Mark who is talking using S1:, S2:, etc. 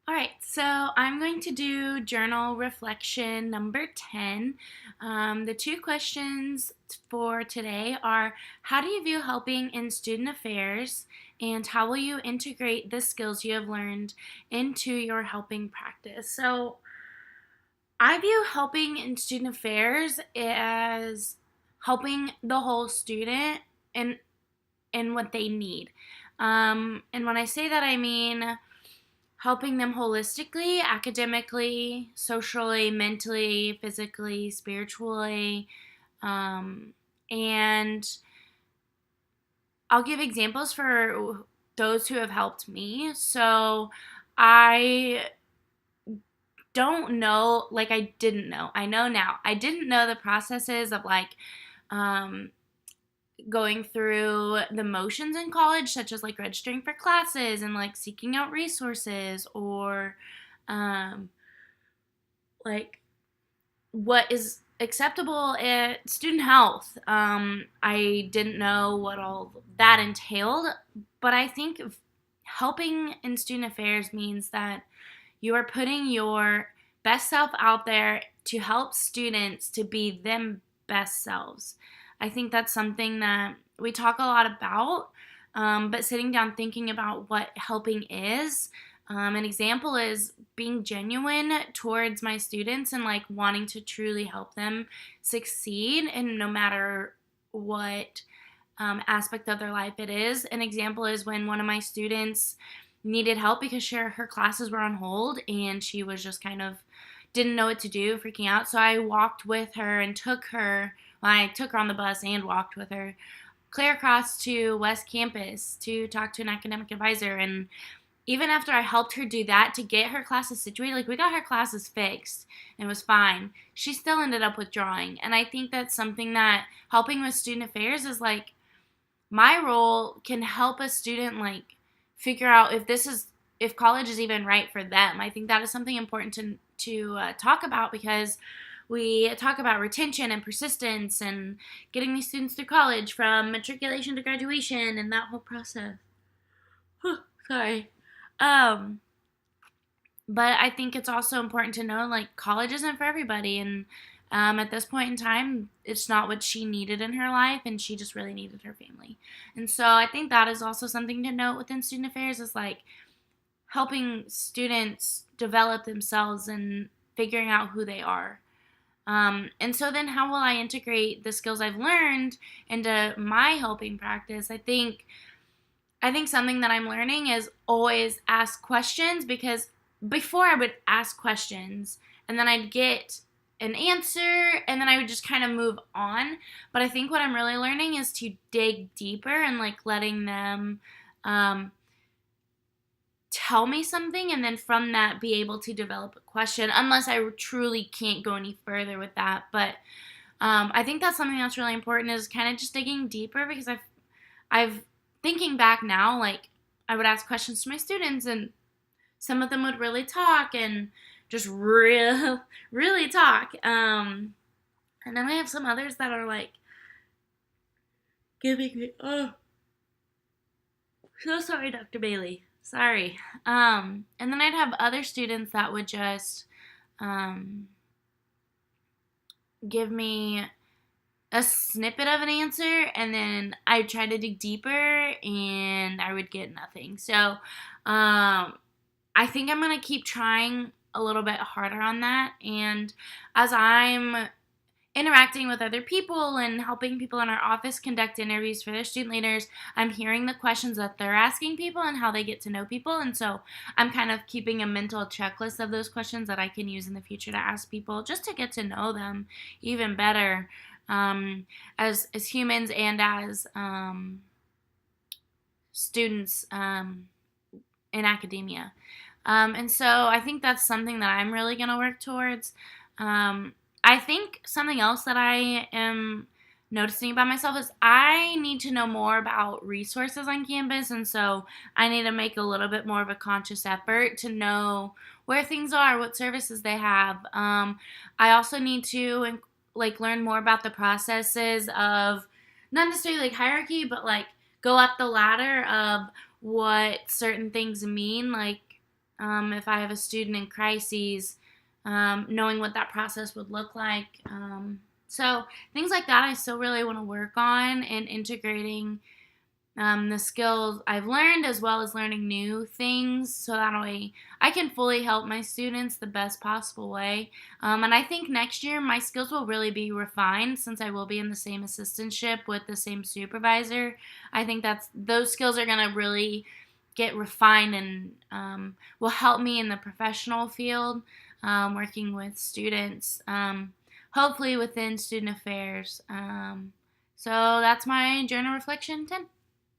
S1: All right, so I'm going to do journal reflection number 10. The two questions for today are: how do you view helping in student affairs, and how will you integrate the skills you have learned into your helping practice? So, I view helping in student affairs as helping the whole student in, in what they need. And when I say that, I mean helping them holistically, academically, socially, mentally, physically, spiritually. Um, and I'll give examples for those who have helped me. So I don't know, like I didn't know. I know now. I didn't know the processes of um, going through the motions in college, such as like registering for classes and like seeking out resources or um, like what is acceptable at student health. I didn't know what all that entailed, but I think helping in student affairs means that you are putting your best self out there to help students to be them best selves. I think that's something that we talk a lot about, but sitting down thinking about what helping is. An example is being genuine towards my students and like wanting to truly help them succeed, and no matter what aspect of their life it is. An example is when one of my students needed help because her classes were on hold and she was just kind of didn't know what to do, freaking out. So I walked with her and took her. Well, I took her on the bus and walked with her clear across to West Campus to talk to an academic advisor. And even after I helped her do that to get her classes situated, like we got her classes fixed and it was fine, she still ended up withdrawing. And I think that's something that helping with student affairs is like my role can help a student like figure out if college is even right for them. I think that is something important to talk about because we talk about retention and persistence and getting these students through college from matriculation to graduation and that whole process. Sorry. Um, but I think it's also important to know like college isn't for everybody, and at this point in time, it's not what she needed in her life, and she just really needed her family. And so I think that is also something to note within student affairs is like helping students develop themselves and figuring out who they are. And so then how will I integrate the skills I've learned into my helping practice? I think something that I'm learning is always ask questions, because before I would ask questions and then I'd get an answer and then I would just kind of move on. But I think what I'm really learning is to dig deeper and like letting them um, tell me something and then from that be able to develop a question, unless I truly can't go any further with that. But I think that's something that's really important is kind of just digging deeper, because I've thinking back now, like I would ask questions to my students and some of them would really talk and just really talk. And then I have some others that are like giving me, oh, so sorry, Dr. Bailey. Sorry. And then I'd have other students that would just um, give me a snippet of an answer, and then I try to dig deeper and I would get nothing. So I think I'm going to keep trying a little bit harder on that. And as I'm interacting with other people and helping people in our office conduct interviews for their student leaders, I'm hearing the questions that they're asking people and how they get to know people. And so I'm kind of keeping a mental checklist of those questions that I can use in the future to ask people just to get to know them even better, as humans and as students in academia. And so I think that's something that I'm really going to work towards. I think something else that I am noticing about myself is I need to know more about resources on campus, and so I need to make a little bit more of a conscious effort to know where things are, what services they have. I also need to like learn more about the processes of not necessarily like hierarchy, but like go up the ladder of what certain things mean, like if I have a student in crises, knowing what that process would look like. So things like that I still really want to work on, and integrating the skills I've learned as well as learning new things, so that way I can fully help my students the best possible way. And I think next year my skills will really be refined since I will be in the same assistantship with the same supervisor. I think those skills are going to really get refined, and will help me in the professional field, working with students, hopefully within student affairs. So that's my journal reflection 10.